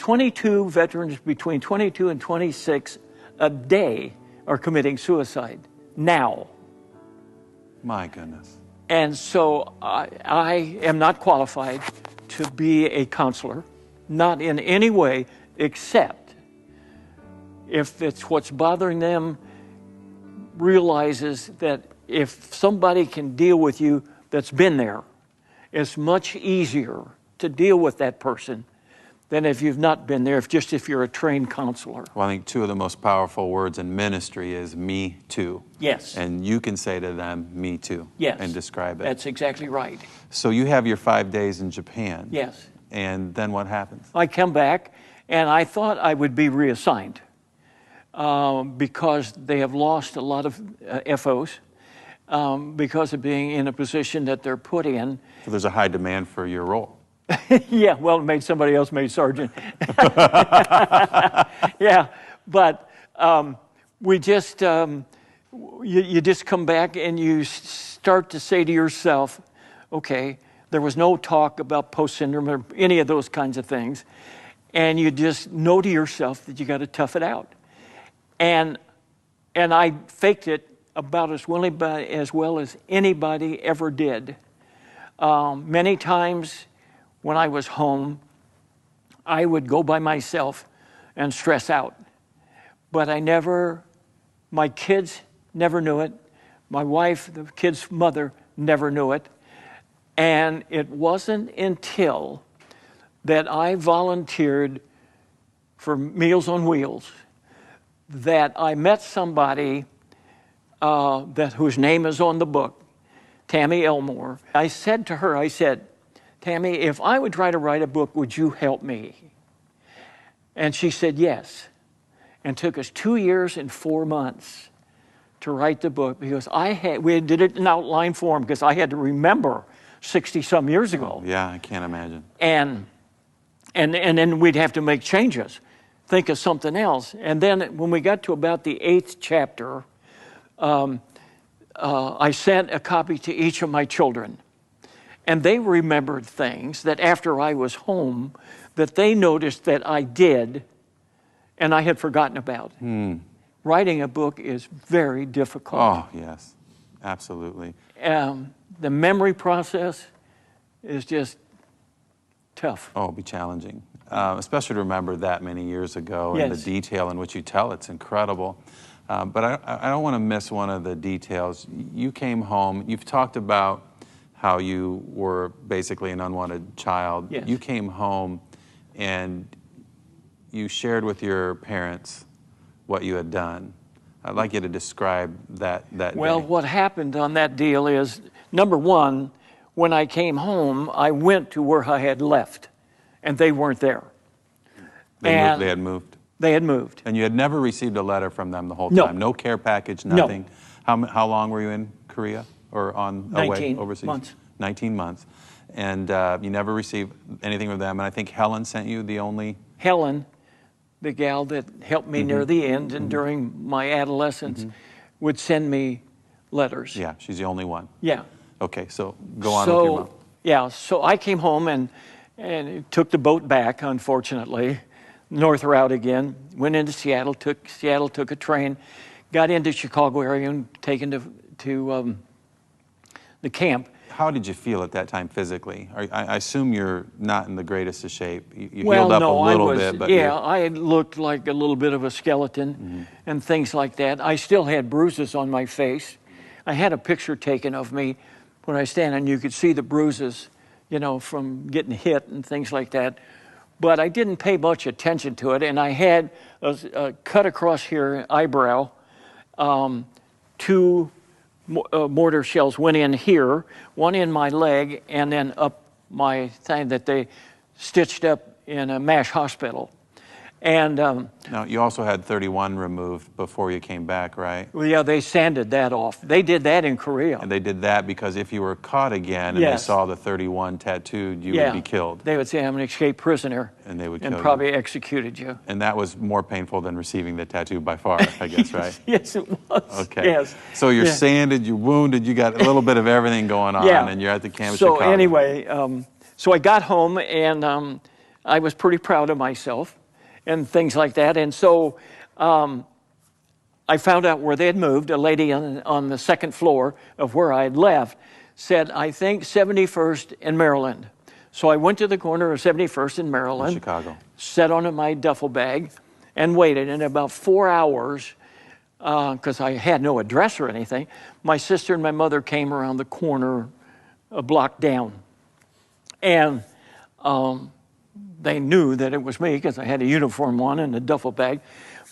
22 veterans between 22 and 26 a day are committing suicide now. My goodness. And so I am not qualified to be a counselor, not in any way, except if it's what's bothering them, realizes that if somebody can deal with you that's been there, it's much easier to deal with that person than if you've not been there, if you're a trained counselor. Well, I think two of the most powerful words in ministry is me too. Yes. And you can say to them, me too. Yes. And describe it. That's exactly right. So you have your 5 days in Japan. Yes. And then what happens? I come back, and I thought I would be reassigned because they have lost a lot of FOs because of being in a position that they're put in. So there's a high demand for your role. Yeah, well, somebody else made sergeant. Yeah, but we just, you just come back and you start to say to yourself, okay, there was no talk about post-syndrome or any of those kinds of things. And you just know to yourself that you got to tough it out. And I faked it about as well as anybody ever did. Many times when I was home, I would go by myself and stress out. But my kids never knew it. My wife, the kid's mother, never knew it. And it wasn't until that I volunteered for Meals on Wheels that I met somebody whose name is on the book, Tammy Elmore. I said to her, Tammy, if I would try to write a book, would you help me? And she said yes. And took us 2 years and 4 months to write the book because we did it in outline form because I had to remember 60-some years ago. Oh, yeah, I can't imagine. And then we'd have to make changes, think of something else. And then when we got to about the 8th chapter, I sent a copy to each of my children. And they remembered things that after I was home, that they noticed that I did, and I had forgotten about. Writing a book is very difficult. Oh, yes, absolutely. The memory process is just tough. Oh, it'll be challenging, especially to remember that many years ago. Yes. And the detail in which you tell it's incredible. But I don't want to miss one of the details. You came home, you've talked about how you were basically an unwanted child. Yes. You came home and you shared with your parents what you had done. I'd like you to describe that Well, day. what happened on that deal is, number one, when I came home, I went to where I had left, and they weren't there. They had moved? They had moved. And you had never received a letter from them the whole No. time? No care package, nothing? No. How long were you in Korea? Or away 19 overseas? months. 19 months. And you never received anything from them. And I think Helen sent you the only... Helen, the gal that helped me near the end and during my adolescence, would send me letters. Yeah, she's the only one. Yeah. Okay, so go on with your mom. Yeah, so I came home and took the boat back, unfortunately, north route again, went into Seattle, took a train, got into Chicago area and taken to the camp. How did you feel at that time physically? I assume you're not in the greatest of shape. You Well, healed up no, a little bit, but yeah, I looked like a little bit of a skeleton and things like that. I still had bruises on my face. I had a picture taken of me when I stand, and you could see the bruises, from getting hit and things like that. But I didn't pay much attention to it, and I had a cut across here, eyebrow. 2 mortar shells went in here, one in my leg, and then up my thing that they stitched up in a MASH hospital. And now, you also had 31 removed before you came back, right? well, yeah, they sanded that off. They did that in Korea. And they did that because if you were caught again and they saw the 31 tattooed, you would be killed. They would say, I'm an escaped prisoner. And they would kill you. probably executed you. And that was more painful than receiving the tattoo by far, I guess, right? Yes, it was. Okay. Yes. So you're sanded, you're wounded, you got a little bit of everything going on, and you're at the camp in Chicago. So anyway, so I got home, and I was pretty proud of myself and things like that. And so I found out where they had moved. A lady on the second floor of where I had left said, I think 71st in Maryland. So I went to the corner of 71st in Maryland. In Chicago. Sat on my duffel bag and waited. And about 4 hours, because I had no address or anything, my sister and my mother came around the corner a block down. And they knew that it was me because I had a uniform on and a duffel bag.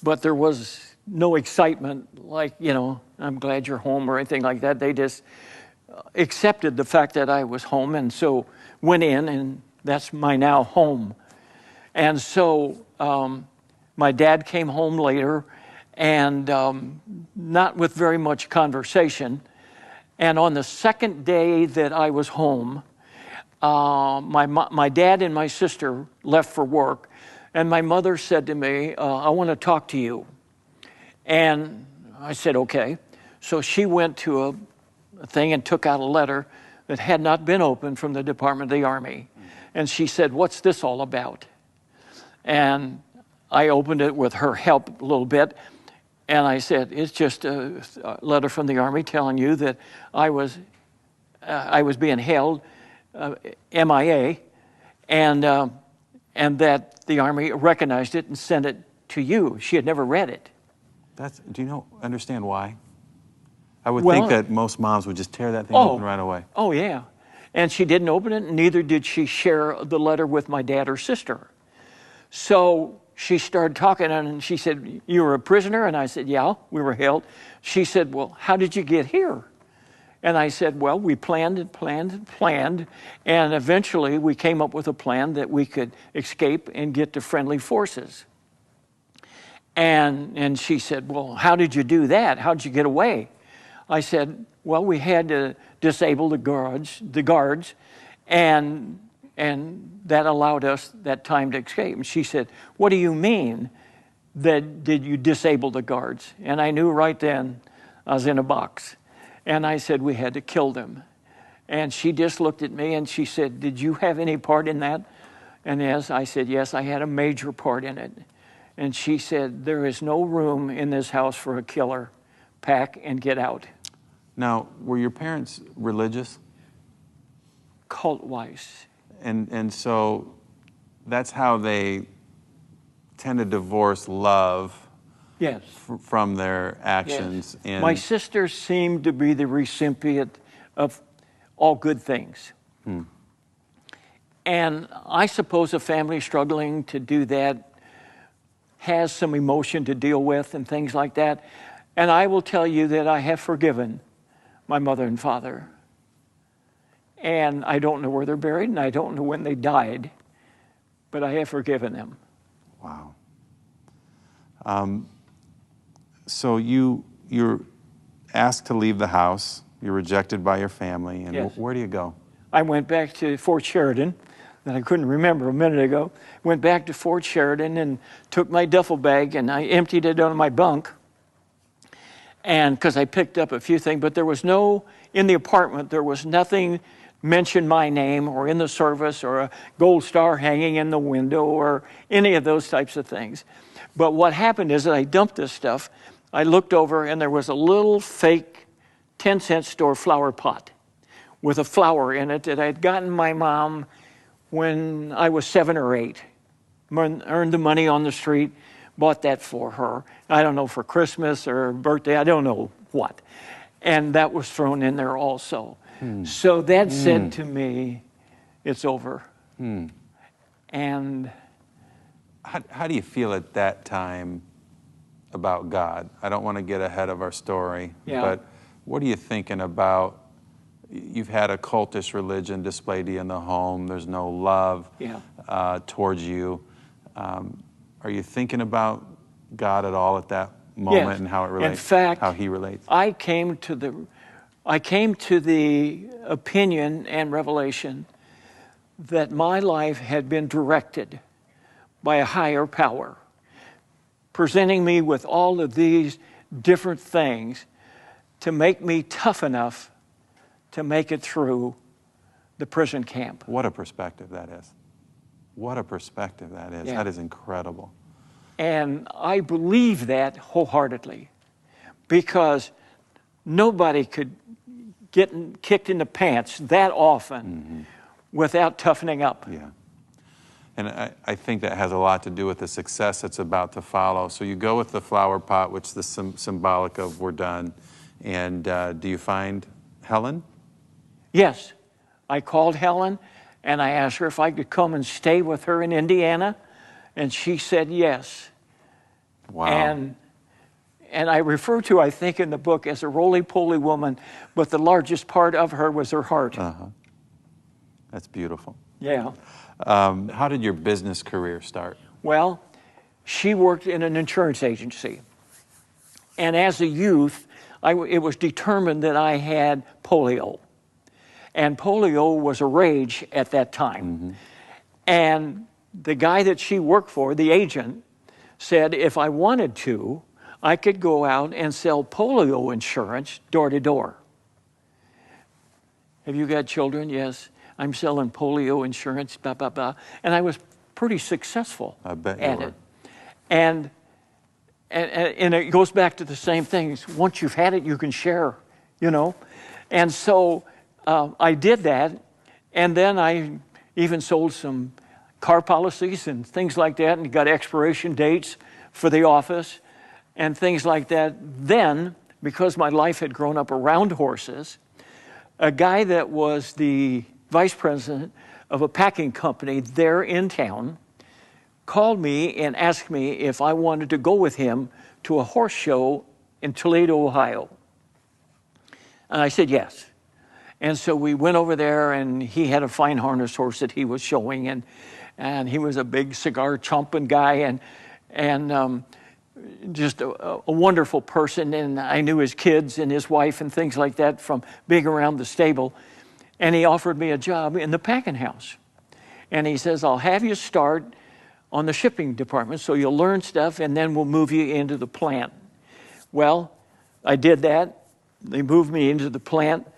But there was no excitement like, I'm glad you're home or anything like that. They just accepted the fact that I was home, and so went in, and that's my now home. And so my dad came home later, and not with very much conversation. And on the second day that I was home, my dad and my sister left for work, and my mother said to me, I want to talk to you. And I said, okay. So she went to a thing and took out a letter that had not been opened from the Department of the Army. And she said, what's this all about? And I opened it with her help a little bit. And I said, it's just a letter from the Army telling you that I was being held MIA, and that the Army recognized it and sent it to you. She had never read it. Do you understand why? I would think that most moms would just tear that thing open right away. Oh, yeah. And she didn't open it, and neither did she share the letter with my dad or sister. So she started talking, and she said, you were a prisoner? And I said, yeah, we were held. She said, well, how did you get here? And I said, well, we planned and planned and planned, and eventually we came up with a plan that we could escape and get to friendly forces. And she said, well, how did you do that? How did you get away? I said, well, we had to disable the guards, and that allowed us that time to escape. And she said, what do you mean that did you disable the guards? And I knew right then I was in a box. And I said, we had to kill them. And she just looked at me and she said, did you have any part in that? And yes, I said, yes, I had a major part in it. And she said, there is no room in this house for a killer. Pack and get out. Now, were your parents religious? Cult-wise. And so that's how they tend to divorce love. Yes. From their actions. Yes. My sister seemed to be the recipient of all good things. And I suppose a family struggling to do that has some emotion to deal with and things like that. And I will tell you that I have forgiven my mother and father. And I don't know where they're buried, and I don't know when they died, but I have forgiven them. Wow. So you're asked to leave the house. You're rejected by your family. And yes. Where do you go? I went back to Fort Sheridan, that I couldn't remember a minute ago. Went back to Fort Sheridan and took my duffel bag, and I emptied it on my bunk. And because I picked up a few things, but there was in the apartment, there was nothing mention my name or in the service or a gold star hanging in the window or any of those types of things. But what happened is that I dumped this stuff. I looked over, and there was a little fake 10-cent store flower pot with a flower in it that I had gotten my mom when I was 7 or 8. Earned the money on the street, bought that for her. I don't know, for Christmas or birthday, I don't know what. And that was thrown in there also. So that said to me, it's over. And how do you feel at that time about God? I don't want to get ahead of our story, but what are you thinking about? You've had a cultish religion displayed to you in the home. There's no love towards you. Are you thinking about God at all at that moment and how it relates? In fact, how He relates? I came to the opinion and revelation that my life had been directed by a higher power, presenting me with all of these different things to make me tough enough to make it through the prison camp. What a perspective that is. What a perspective that is. Yeah. That is incredible. And I believe that wholeheartedly, because nobody could get kicked in the pants that often without toughening up. Yeah. And I think that has a lot to do with the success that's about to follow. So you go with the flower pot, which is the symbolic of we're done. And do you find Helen? Yes. I called Helen and I asked her if I could come and stay with her in Indiana. And she said yes. Wow. And I refer to, I think, in the book as a roly-poly woman, but the largest part of her was her heart. That's beautiful. Yeah. How did your business career start? Well, she worked in an insurance agency. And as a youth, it was determined that I had polio. And polio was a rage at that time. And the guy that she worked for, the agent, said if I wanted to, I could go out and sell polio insurance door to door. Have you got children? Yes. I'm selling polio insurance, blah, blah, blah. And I was pretty successful I bet you at were. it. And it goes back to the same things. Once you've had it, you can share, you know. And so I did that. And then I even sold some car policies and things like that, and got expiration dates for the office and things like that. Then, because my life had grown up around horses, a guy that was the vice president of a packing company there in town called me and asked me if I wanted to go with him to a horse show in Toledo, Ohio. And I said yes. And so we went over there, and he had a fine harness horse that he was showing, and he was a big cigar chomping guy, and just a wonderful person. And I knew his kids and his wife and things like that from being around the stable. And he offered me a job in the packing house. And he says, I'll have you start on the shipping department so you'll learn stuff, and then we'll move you into the plant. Well, I did that. They moved me into the plant.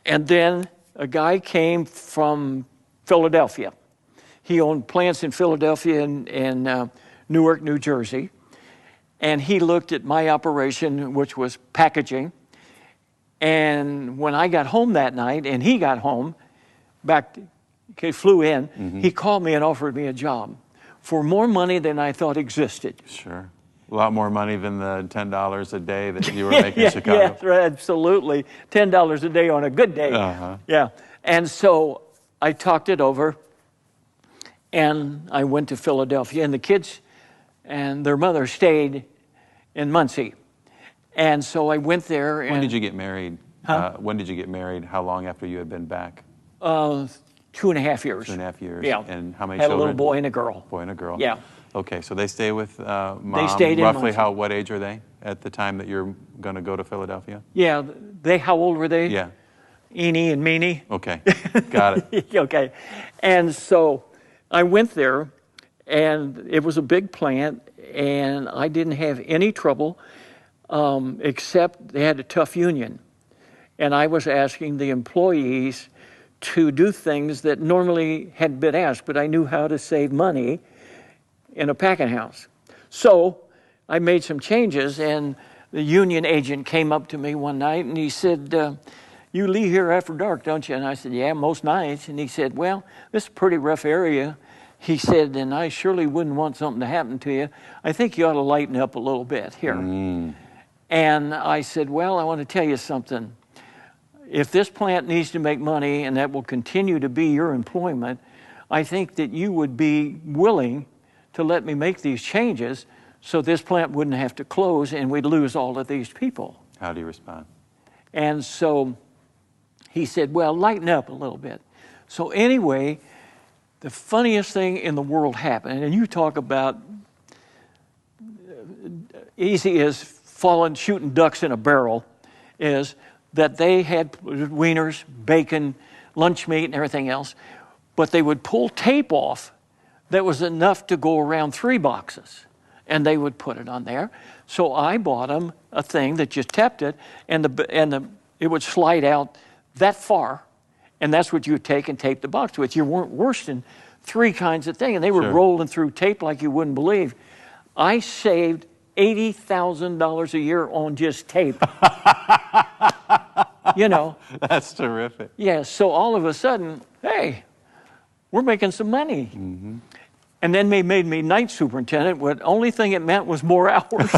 And then a guy came from Philadelphia. He owned plants in Philadelphia and Newark, New Jersey. And he looked at my operation, which was packaging. And when I got home that night, and he got home, flew in, he called me and offered me a job for more money than I thought existed. Sure. A lot more money than the $10 a day that you were making in Chicago. Yes, absolutely. $10 a day on a good day. Yeah. And so I talked it over, and I went to Philadelphia, and the kids and their mother stayed in Muncie. And so I went there. When did you get married? When did you get married? How long after you had been back? 2.5 years. 2.5 years. Yeah. And how many Had children? a little boy and a girl. Boy and a girl. Yeah. Okay, so they stay with mom. They stayed in roughly Muncie. what age are they at the time that you're going to go to Philadelphia? Yeah. How old were they? Yeah. Eenie and Meanie. Okay, got it. Okay. And so I went there, and it was a big plant, and I didn't have any trouble, except they had a tough union. And I was asking the employees to do things that normally hadn't been asked, but I knew how to save money in a packing house. So I made some changes, and the union agent came up to me one night, and he said, you leave here after dark, don't you? And I said, yeah, most nights. And he said, well, this is a pretty rough area. He said, and I surely wouldn't want something to happen to you. I think you ought to lighten up a little bit here. And I said, well, I want to tell you something. If this plant needs to make money, and that will continue to be your employment, I think that you would be willing to let me make these changes so this plant wouldn't have to close and we'd lose all of these people. How do you respond? And so he said, well, lighten up a little bit. So anyway, the funniest thing in the world happened, and you talk about easy as shooting ducks in a barrel, is that they had wieners, bacon, lunch meat, and everything else, but they would pull tape off that was enough to go around 3 boxes, and they would put it on there. So I bought them a thing that just tapped it, and it would slide out that far, and that's what you would take and tape the box with. You weren't worse than three kinds of things, and they were Sure. rolling through tape like you wouldn't believe. I saved $80,000 a year on just tape. You know. That's terrific. Yeah, so all of a sudden, hey, we're making some money. And then they made me night superintendent. The only thing it meant was more hours.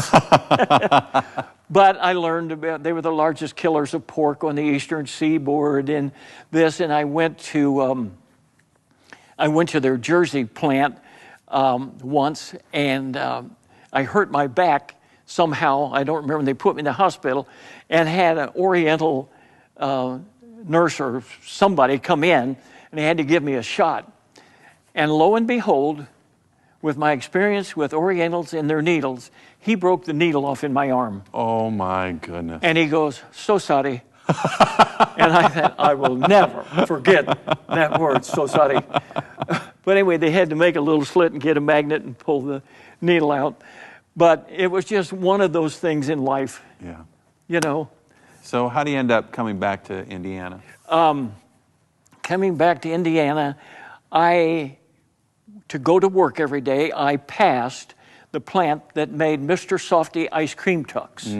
But I learned about, they were the largest killers of pork on the eastern seaboard and this, and I went to their Jersey plant once, and I hurt my back somehow. I don't remember. And they put me in the hospital and had an Oriental nurse or somebody come in, and they had to give me a shot. And lo and behold, with my experience with Orientals and their needles, he broke the needle off in my arm. Oh, my goodness. And he goes, "So sorry." And I thought, I will never forget that word, "so sorry." But anyway, they had to make a little slit and get a magnet and pull the needle out. But it was just one of those things in life. Yeah. You know. So how do you end up coming back to Indiana? Coming back to Indiana, to go to work every day, I passed the plant that made Mr. Softy ice cream trucks.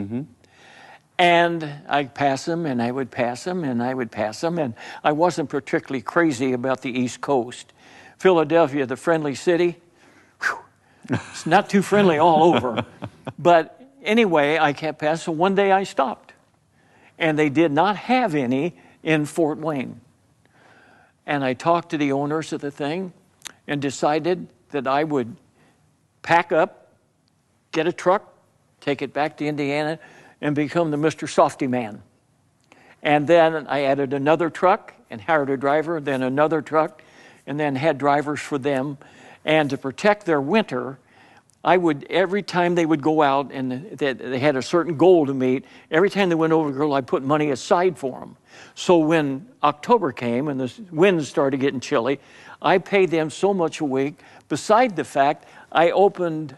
And I'd pass them, and I would pass them, and I would pass them, and I wasn't particularly crazy about the East Coast. Philadelphia, the friendly city, whew, it's not too friendly all over. But anyway, I kept passing, so one day I stopped. And they did not have any in Fort Wayne. And I talked to the owners of the thing and decided that I would pack up, get a truck, take it back to Indiana, and become the Mr. Softy man. And then I added another truck and hired a driver, then another truck, and then had drivers for them. And to protect their winter, I would, every time they would go out and they had a certain goal to meet, every time they went over the goal, I put money aside for them. So when October came and the winds started getting chilly, I paid them so much a week. Beside the fact, I opened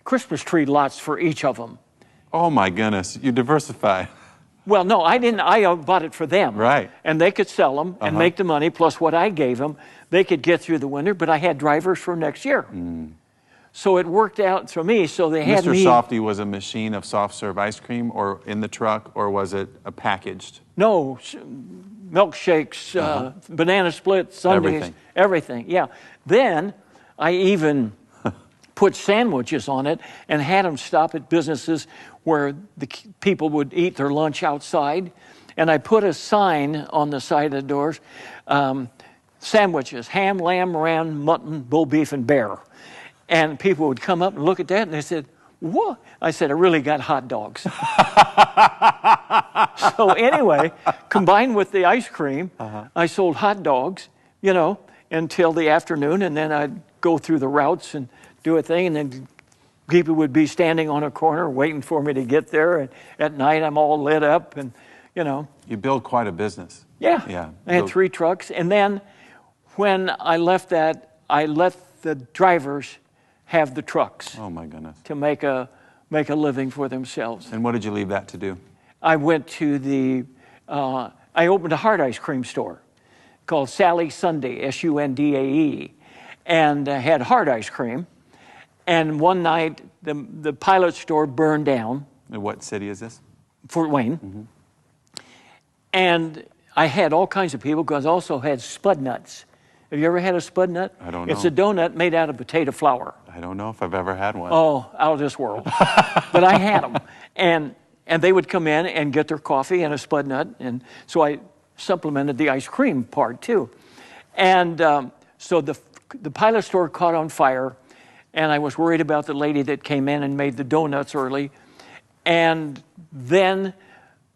Christmas tree lots for each of them. Oh, my goodness. You diversify. Well, no, I didn't. I bought it for them. Right. And they could sell them and make the money, plus what I gave them. They could get through the winter, but I had drivers for next year. So it worked out for me. So they had me. Mr. Softy was a machine of soft serve ice cream or in the truck, or was it a packaged? No, milkshakes, banana splits, sundaes, everything. Yeah. Then I even put sandwiches on it and had them stop at businesses where the people would eat their lunch outside. And I put a sign on the side of the doors, sandwiches, ham, lamb, ram, mutton, bull beef, and bear. And people would come up and look at that and they said, "What?" I said, "I really got hot dogs." So anyway, combined with the ice cream, I sold hot dogs, you know, until the afternoon, and then I'd go through the routes and do a thing, and then people would be standing on a corner waiting for me to get there, and at night I'm all lit up, and, you know. You build quite a business. Yeah. Yeah. I had 3 trucks, and then when I left that, I let the drivers have the trucks. Oh, my goodness. To make a living for themselves. And what did you leave that to do? I went to I opened a hard ice cream store called Sally Sundae, Sundae, and had hard ice cream. And one night, the pilot store burned down. And what city is this? Fort Wayne. And I had all kinds of people, because I also had spud nuts. Have you ever had a spud nut? I don't know. It's a donut made out of potato flour. I don't know if I've ever had one. Oh, out of this world. But I had them. And they would come in and get their coffee and a spud nut. And so I supplemented the ice cream part too. And so the pilot store caught on fire. And I was worried about the lady that came in and made the donuts early. And then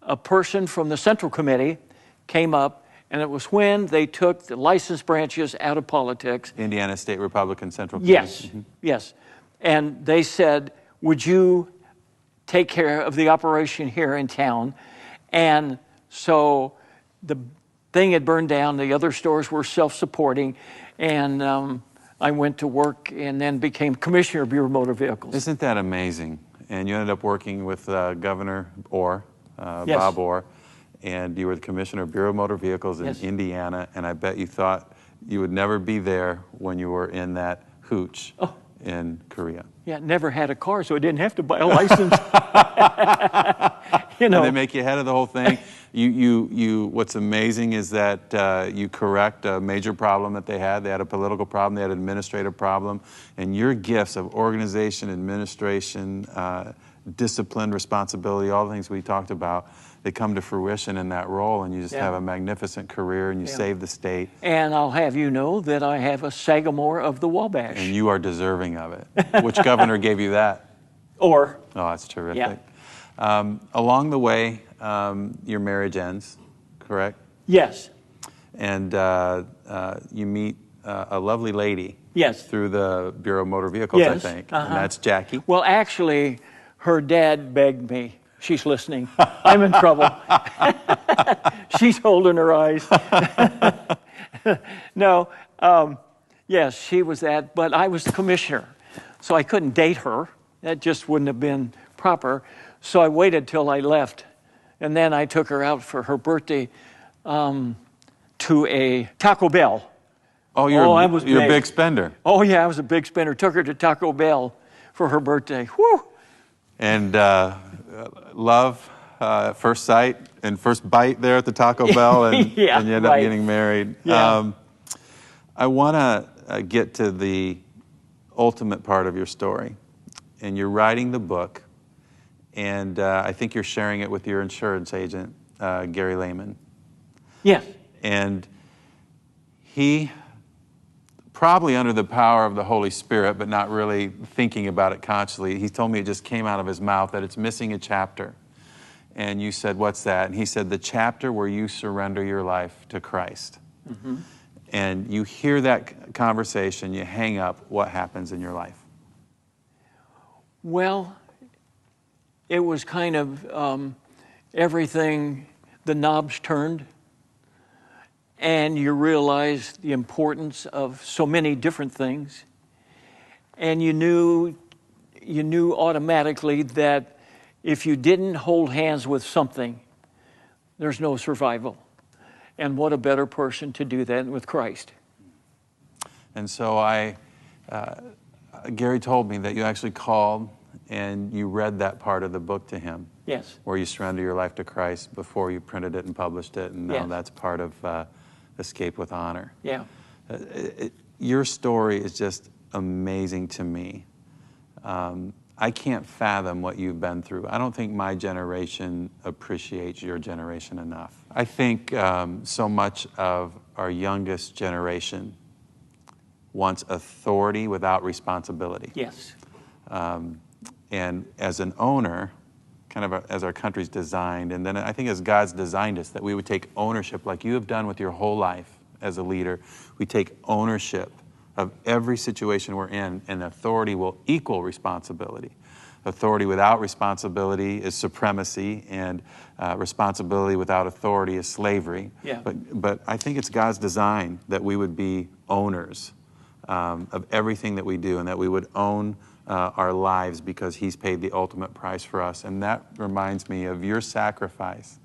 a person from the Central Committee came up, and it was when they took the licensed branches out of politics. Indiana State Republican Central Committee. Yes, yes. And they said, "Would you take care of the operation here in town?" And so the thing had burned down. The other stores were self-supporting. And I went to work and then became Commissioner of Bureau of Motor Vehicles. Isn't that amazing? And you ended up working with Governor Orr, Yes. Bob Orr. and you were the commissioner of Bureau of Motor Vehicles in Indiana, and I bet you thought you would never be there when you were in that hooch in Korea. Yeah, never had a car, so I didn't have to buy a license. And they make you head of the whole thing. What's amazing is that you correct a major problem that they had. They had a political problem, they had an administrative problem, and your gifts of organization, administration, discipline, responsibility, all the things we talked about, they come to fruition in that role, and you just have a magnificent career, and you save the state. And I'll have you know that I have a Sagamore of the Wabash. And you are deserving of it. Which governor gave you that? Or. Oh, that's terrific. Yeah. Along the way, your marriage ends, correct? Yes. And you meet a lovely lady. Yes. Through the Bureau of Motor Vehicles, I think. And that's Jackie. Well, actually, her dad begged me. She's listening. I'm in trouble. She's holding her eyes. No, yes, she was that, but I was the commissioner, so I couldn't date her. That just wouldn't have been proper. So I waited till I left, and then I took her out for her birthday to a Taco Bell. Oh, you're a big spender. Oh, yeah, I was a big spender. Took her to Taco Bell for her birthday. Whew. And love at first sight and first bite there at the Taco Bell, and, and you end up getting married. Yeah. I want to get to the ultimate part of your story. And you're writing the book, and I think you're sharing it with your insurance agent, Gary Lehman. Yes. And he, probably under the power of the Holy Spirit, but not really thinking about it consciously, he told me it just came out of his mouth that it's missing a chapter. And you said, what's that? And he said, the chapter where you surrender your life to Christ. Mm-hmm. And you hear that conversation, you hang up, what happens in your life? Well, it was kind of everything, the knobs turned, and you realize the importance of so many different things. And you knew automatically that if you didn't hold hands with something, there's no survival. And what a better person to do that with Christ. And so Gary told me that you actually called and you read that part of the book to him. Yes. Where you surrender your life to Christ before you printed it and published it, and now that's part of Escape with Honor. Yeah. Your story is just amazing to me. I can't fathom what you've been through. I don't think my generation appreciates your generation enough. I think so much of our youngest generation wants authority without responsibility. Yes. And as an owner, kind of as our country's designed, and then I think as God's designed us, that we would take ownership like you have done with your whole life as a leader. We take ownership of every situation we're in, and authority will equal responsibility. Authority without responsibility is supremacy, and responsibility without authority is slavery. Yeah. But I think it's God's design that we would be owners of everything that we do, and that we would own our lives because He's paid the ultimate price for us. And that reminds me of your sacrifice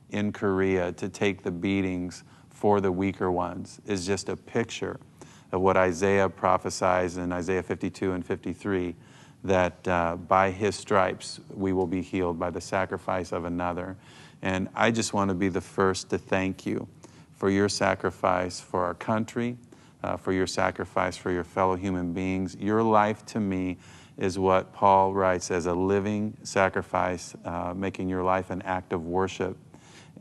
in Korea to take the beatings for the weaker ones is just a picture of what Isaiah prophesies in Isaiah 52 and 53, that by His stripes we will be healed by the sacrifice of another. And I just want to be the first to thank you for your sacrifice for our country, for your sacrifice for your fellow human beings. Your life to me is what Paul writes as a living sacrifice, making your life an act of worship.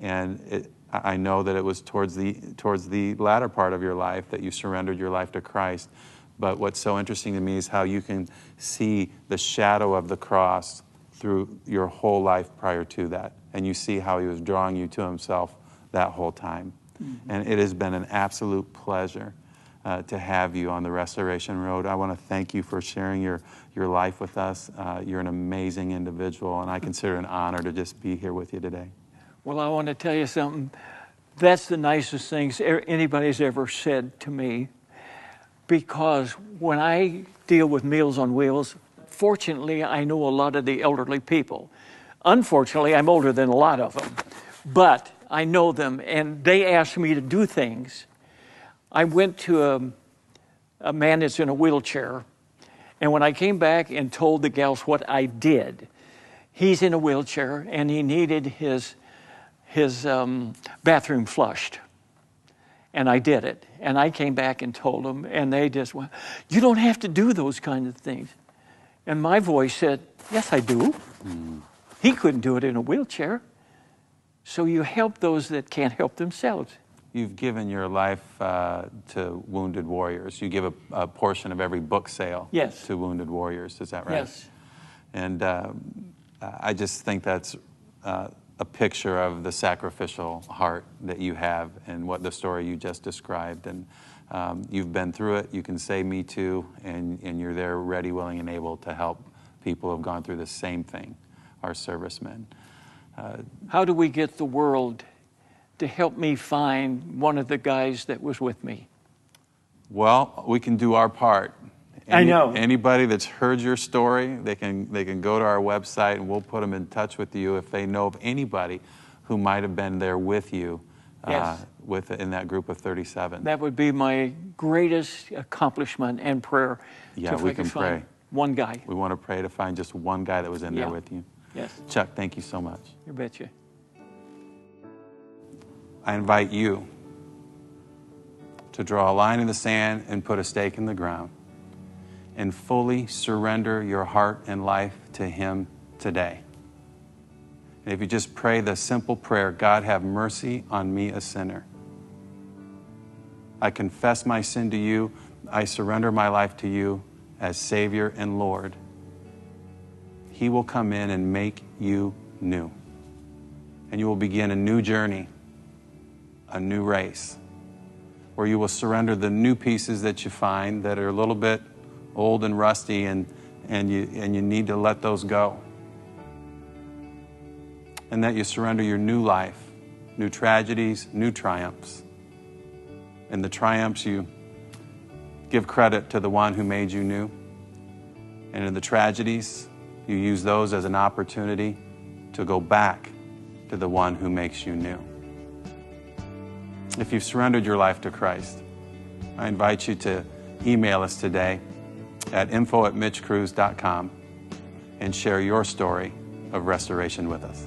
And I know that it was towards the latter part of your life that you surrendered your life to Christ. But what's so interesting to me is how you can see the shadow of the cross through your whole life prior to that. And you see how He was drawing you to Himself that whole time. Mm-hmm. And it has been an absolute pleasure to have you on the Restoration Road. I want to thank you for sharing your life with us. You're an amazing individual, and I consider it an honor to just be here with you today. Well, I want to tell you something. That's the nicest things anybody's ever said to me, because when I deal with Meals on Wheels, fortunately, I know a lot of the elderly people. Unfortunately, I'm older than a lot of them, but I know them, and they ask me to do things. I went to a man that's in a wheelchair, and when I came back and told the gals what I did, he's in a wheelchair, and he needed his bathroom flushed. And I did it. And I came back and told them, and they just went, "You don't have to do those kinds of things." And my voice said, "Yes, I do." He couldn't do it in a wheelchair. So you help those that can't help themselves. You've given your life to Wounded Warriors. You give a portion of every book sale Yes. to Wounded Warriors. Is that right? Yes. And I just think that's a picture of the sacrificial heart that you have and what the story you just described. And you've been through it. You can say me too, and you're there ready, willing, and able to help people who have gone through the same thing, our servicemen. How do we get the world to help me find one of the guys that was with me? Well, we can do our part. I know. Anybody that's heard your story, they can go to our website and we'll put them in touch with you if they know of anybody who might have been there with you Yes. in that group of 37. That would be my greatest accomplishment and prayer. Yeah, if we I could can find pray. one guy. We want to pray to find just one guy that was in there Yeah. with you. Yes. Chuck, thank you so much. You betcha. I invite you to draw a line in the sand and put a stake in the ground and fully surrender your heart and life to Him today. And if you just pray the simple prayer, "God, have mercy on me, a sinner. I confess my sin to you. I surrender my life to you as Savior and Lord," He will come in and make you new. And you will begin a new journey, a new race, where you will surrender the new pieces that you find that are a little bit old and rusty, and you need to let those go. And that you surrender your new life, new tragedies, new triumphs. In the triumphs, you give credit to the one who made you new. And in the tragedies, you use those as an opportunity to go back to the one who makes you new. If you've surrendered your life to Christ, I invite you to email us today at info@mitchkruse.com and share your story of restoration with us.